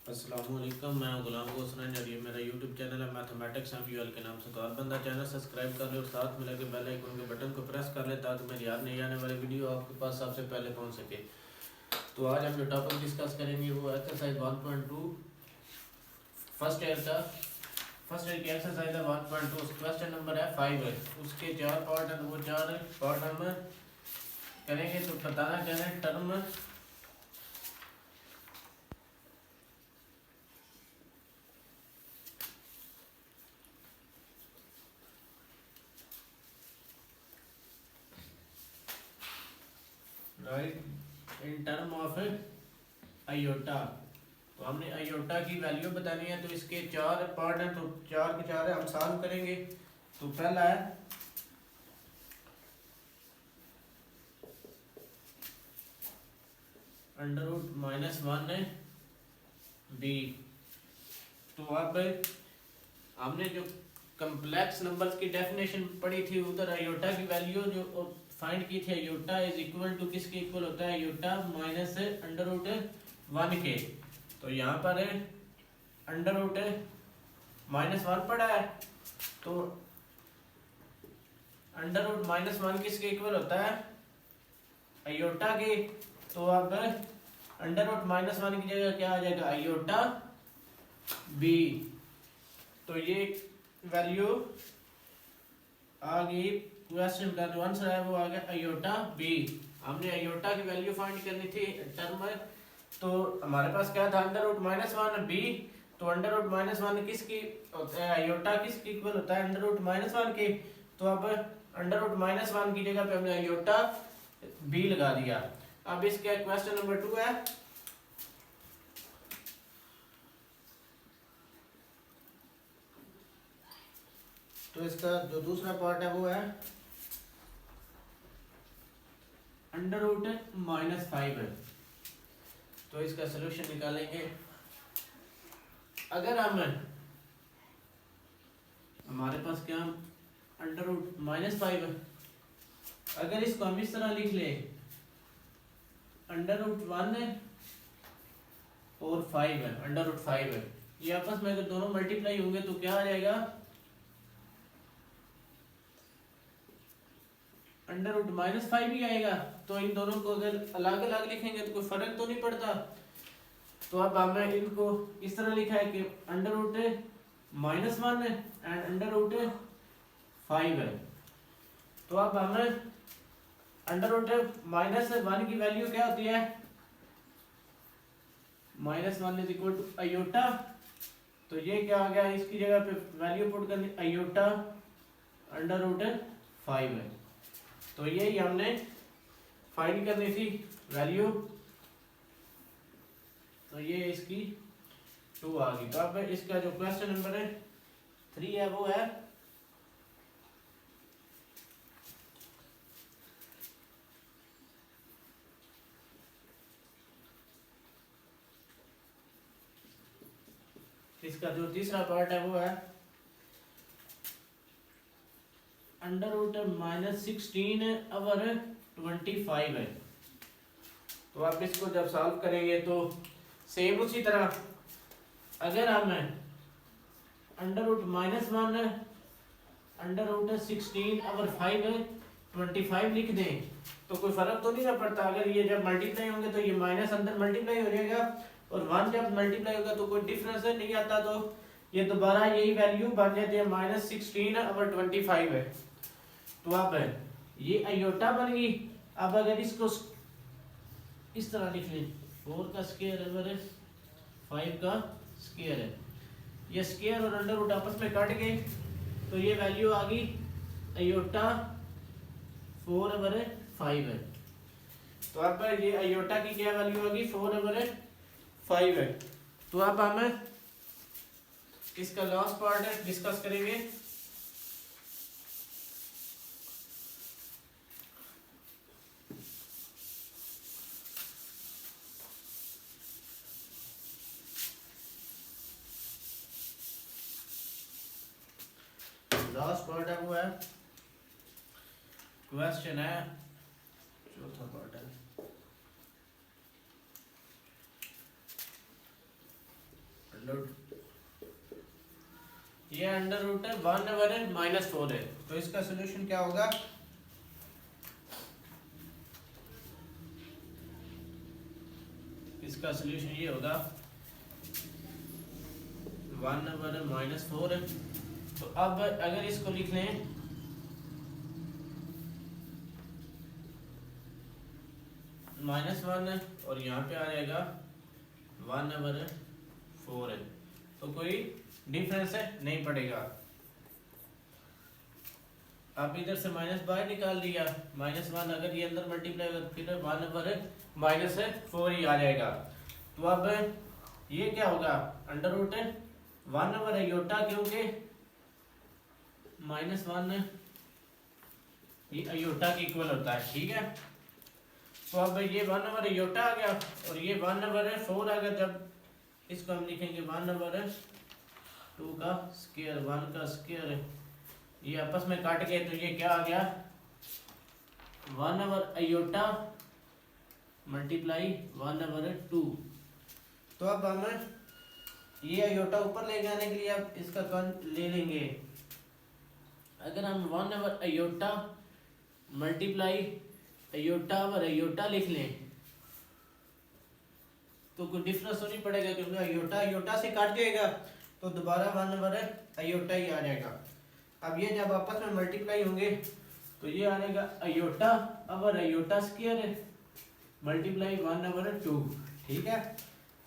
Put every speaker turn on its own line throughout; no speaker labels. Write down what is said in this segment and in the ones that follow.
अस्सलामुअलैकुम, मैं हूं गुलाम हुसैन और ये मेरा यूट्यूब चैनल है मैथमेटिक्स एम यू एल के नाम से। तो हर बंदा चैनल सब्सक्राइब कर ले और साथ में लगे बेल आइकन के बटन को प्रेस कर ले ताकि मेरी हर नई आने वाली वीडियो आपके पास सबसे पहले पहुंच सके। तो आज हम जो टॉपिक डिस्कस करेंगे वो एक्सरसाइज 1.2 फर्स्ट ईयर का फर्स्ट ईयर की एक्सरसाइज है 1.2। क्वेश्चन नंबर है 5 है, उसके 4 पार्ट है, वो 4 पार्ट हम करेंगे। तो बताना क्या है term right in term of iota. तो हमने आयोटा की वैल्यू बतानी है। तो इसके 4 पार्ट हैं, तो 4 के 4 हम सॉल्व करेंगे। तो पहला है अंडर रूट -1 बी। तो अब हमने जो कम्प्लेक्स नंबर्स की डेफिनेशन पढ़ी थी उधर आयोटा की वैल्यू जो फाइंड की थी, आयोटा इज इक्वल टू किसके इक्वल होता है, आयोटा माइनस अंडर रूट 1 के। तो यहाँ पर अंडर रूट -1 पड़ा है, तो अंडर रूट -1 किसके इक्वल होता है, आयोटा के। तो अब अंडर रूट -1 की जगह क्या आ जाएगा, आयोटा बी। तो ये वैल्यू आ गई, क्वेश्चन का जो आंसर है वो आ गया आयोटा बी। हमने आयोटा की वैल्यू फाइंड करनी थी टर्म। तो हमारे पास क्या था, अंडर रूट -1 बी। तो अंडर रूट -1 किसकी होता है, आयोटा किसकी इक्वल होता है, अंडर रूट -1 के। तो अब अंडर रूट -1 की जगह पे हमने आयोटा बी लगा दिया। अब इसका क्वेश्चन नंबर 2 है, तो इसका जो दूसरा पार्ट है वो है अंडर रूट -5 है। तो इसका सोल्यूशन निकालेंगे। अगर हमारे पास क्या अंडर रूट -5 है, अगर इसको हम इस तरह लिख ले अंडर रूट 1 और 5 है, अंडर रूट 5 है, ये आपस में अगर दोनों मल्टीप्लाई होंगे तो क्या आ जाएगा, अंडर रूट -5 ही आएगा। तो इन दोनों को अगर अलग अलग लिखेंगे तो कोई फर्क तो नहीं पड़ता। तो अब हमने इनको इस तरह लिखा है कि under root -1 and under root 5 है। तो अब हमें अंडर रूट -1 की वैल्यू क्या होती है, -1 इज इक्वल टू आयोटा। तो ये क्या आ गया, इसकी जगह पे वैल्यू पुट करनी, आयोटा अंडर रूट 5 है। तो यही हमने फाइंड करनी थी वैल्यू। तो ये इसकी 2 आ गई। तो अब इसका जो क्वेश्चन नंबर 3 है वो है इसका जो तीसरा पार्ट है वो है अंडर रूट -16 ओवर 25 है। तो आप इसको जब सॉल्व करेंगे तो सेम उसी तरह अगर हम under root -1 under root 16 over 5 लिख दें तो कोई फर्क तो नहीं ना पड़ता। अगर ये जब मल्टीप्लाई होंगे तो ये माइनस अंदर मल्टीप्लाई हो जाएगा और 1 जब मल्टीप्लाई होगा तो कोई डिफरेंस नहीं आता। तो ये दोबारा यही वैल्यू बन जाती है -16 ओवर 25 है। तो अब ये आयोटा बन गई। अब अगर इसको इस तरह लिख लें, 4 का स्क्वायर ओवर 5 का स्क्वायर है, ये स्क्वायर और अंडर रूट आपस में कट गए तो ये वैल्यू आ गई आयोटा 4 ओवर 5 है। तो अब ये आयोटा की क्या वैल्यू आ गई, 4 ओवर 5 है। तो अब हम इसका लास्ट पार्ट है डिस्कस करेंगे। लास्ट पार्ट है वो है क्वेश्चन है, चौथा पार्ट है ये अंडर रूट है 1/-4 है, तो इसका सोल्यूशन क्या होगा? इसका सोल्यूशन ये होगा 1/-4 है। तो अब अगर इसको लिख लें -1 और यहाँ पे आ जाएगा 1/4 है, तो कोई डिफरेंस है नहीं पड़ेगा। अब इधर से माइनस बाहर निकाल दिया, -1 अगर ये अंदर मल्टीप्लाई होगा तो फिर 1/-4 ही आ जाएगा। तो अब ये क्या होगा? अंडर रूट 1/आयोटा, क्योंकि -1 ये आयोटा के इक्वल होता है, ठीक है। तो अब ये 1/आयोटा आ गया और ये 1/4 आ गया। जब इसको हम लिखेंगे 1/2 का स्क्वायर, 1 का स्क्वायर, ये आपस में काट गए तो ये क्या आ गया? 1/आयोटा मल्टीप्लाई 1/2। तो अब हम ये आयोटा ऊपर ले जाने के लिए अब इसका कौन ले लेंगे? अगर हम 1/आयोटा मल्टीप्लाई आयोटा लिख लें तो कोई डिफरेंस तो नहीं पड़ेगा, क्योंकि आयोटा से काट जाएगा तो दोबारा 1/आयोटा ही आ जाएगा। अब ये जब आपस में मल्टीप्लाई होंगे तो ये आ जाएगा आयोटा स्क्वायर मल्टीप्लाई 1/2, ठीक है।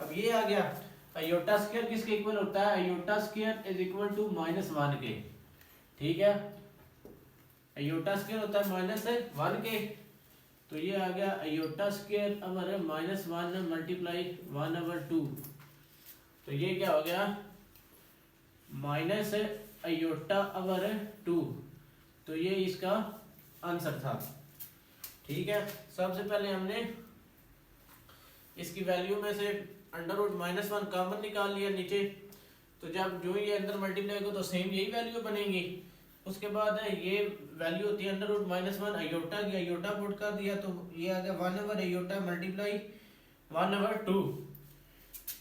अब ये आ गया आयोटा स्क्वायर किसके इक्वल होता है? Iota square is equal to -1 के, ठीक है। आयोटा स्क्वायर होता है -1 के, तो ये आ गया आयोटा स्क्वायर हमारे -1 मल्टीप्लाई 1/2, तो ये क्या हो गया? -आयोटा/2, तो ये इसका आंसर था, ठीक है। सबसे पहले हमने इसकी वैल्यू में से अंडर रूट -1 कॉमन निकाल लिया नीचे, तो जब जो ये अंदर मल्टीप्लाई होगा तो सेम यही वैल्यू बनेगी। उसके बाद ये वैल्यू होती है अंडर रूट -1 आयोटा की, आयोटा पुट कर दिया तो ये आ गया 1/आयोटा मल्टीप्लाई 1/2।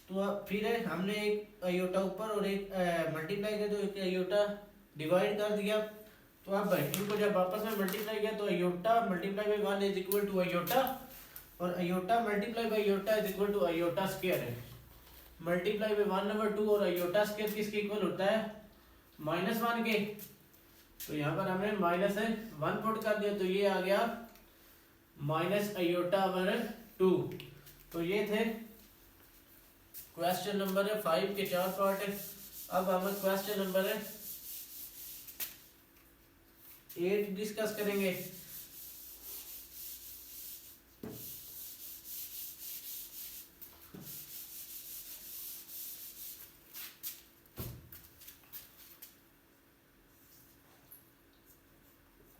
तो अब फिर हमने एक आयोटा ऊपर और एक मल्टीप्लाई किया तो एक आयोटा डिवाइड कर दिया। तो अब इनको जब आपस में मल्टीप्लाई किया तो iota multiply by 1 is equal to iota, और iota multiply by iota is equal to iota square है। मल्टीप्लाई बाई 1/2 और आयोटा स्क्वायर किसके इक्वल होता है? -1 के। तो यहाँ पर हमने -1 पुट कर दिया तो ये आ गया -आयोटा/2। तो ये थे क्वेश्चन नंबर 5 के 4 पार्ट है। अब हम क्वेश्चन नंबर 8 डिस्कस करेंगे।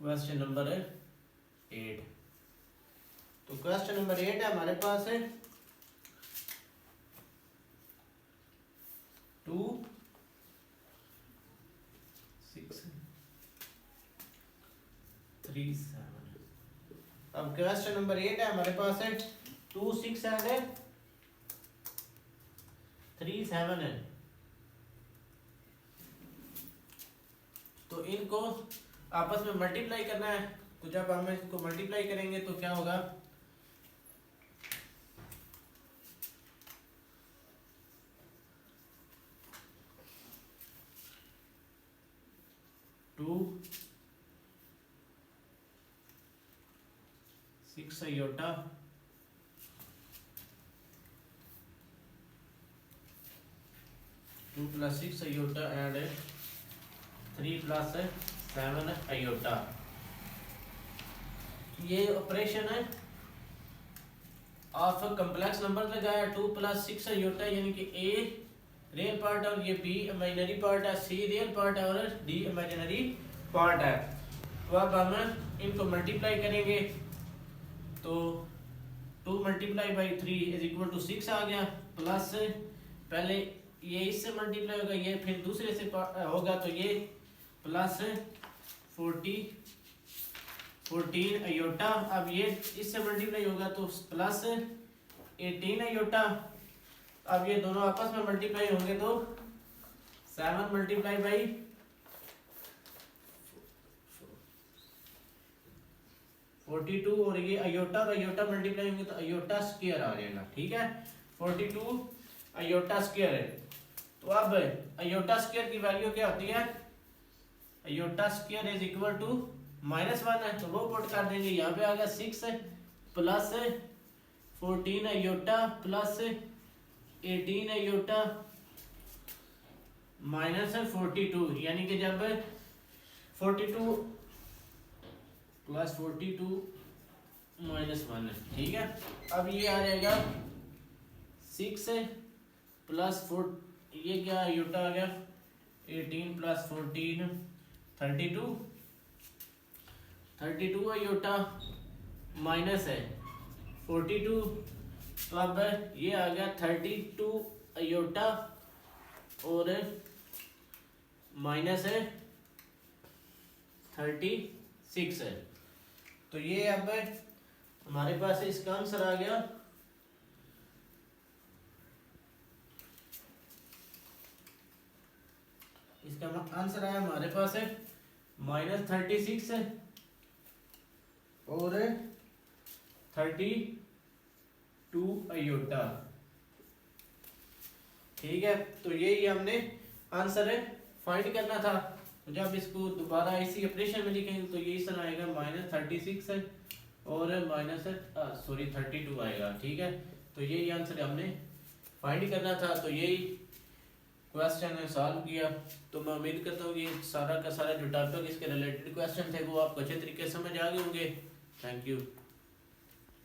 क्वेश्चन नंबर 8, तो क्वेश्चन नंबर 8 है हमारे पास है 2 6 3 7। अब क्वेश्चन नंबर 8 है हमारे पास है 2 6 एंड 3 7 है। तो इनको आपस में मल्टीप्लाई करना है। तो जब हम इसको मल्टीप्लाई करेंगे तो क्या होगा? 2 6 आयोटा 2 + 6 आयोटा एंड 3 + 7 आयोटा। ये ऑपरेशन है ऑफ कॉम्प्लेक्स नंबर लगाया 2 + 6 आयोटा, यानी कि ए रियल पार्ट और ये बी इमेजिनरी पार्ट है, सी रियल पार्ट है और डी इमेजिनरी पार्ट है। तो अब हम इनको मल्टीप्लाई करेंगे तो 2 × 3 = 6 आ गया, प्लस पहले ये इससे मल्टीप्लाई होगा, ये फिर दूसरे से होगा तो ये प्लस 14 आयोटा। अब ये इससे मल्टीप्लाई होगा तो प्लस 18 आयोटा, अब ये दोनों आपस में मल्टीप्लाई होंगे तो 7 मल्टीप्लाई बाई 42 और ये अयोटा और अयोटा मल्टीप्लाई होंगे तो अयोटा स्क्वायर आ जाएगा। ठीक है, 42 अयोटा स्क्वायर है। तो अब अयोटा स्क्वायर की वैल्यू क्या होती है? Iota square is equal to -1 है तो वो पुट कर देंगे। यहाँ पे आ गया 6 plus 14 iota plus 18 iota minus 42, यानी कि जब 42 प्लस 42 -1 है। ठीक है, अब ये आ जाएगा 6 प्लस 4, ये क्या अयोटा आ गया 18 प्लस 14 32 अयोटा माइनस है 42, तो अब ये आ गया 32 अयोटा और माइनस है 36 है। तो ये अब हमारे पास इसका आंसर आ गया इसका आंसर आया हमारे पास है -36 है और 32 अयोटा। ठीक है, तो यही हमने आंसर है फाइंड करना था। तो जब इसको दोबारा इसी ऑपरेशन में लिखेंगे तो यही सर आएगा -36 है और -32 आएगा। ठीक है, तो यही आंसर हमने फाइंड करना था। तो यही क्वेश्चन सॉल्व किया। तो मैं उम्मीद करता हूँ कि सारा का सारा जो टॉपिक इसके रिलेटेड क्वेश्चन थे वो आपको अच्छे तरीके से समझ आ गए होंगे। Thank you.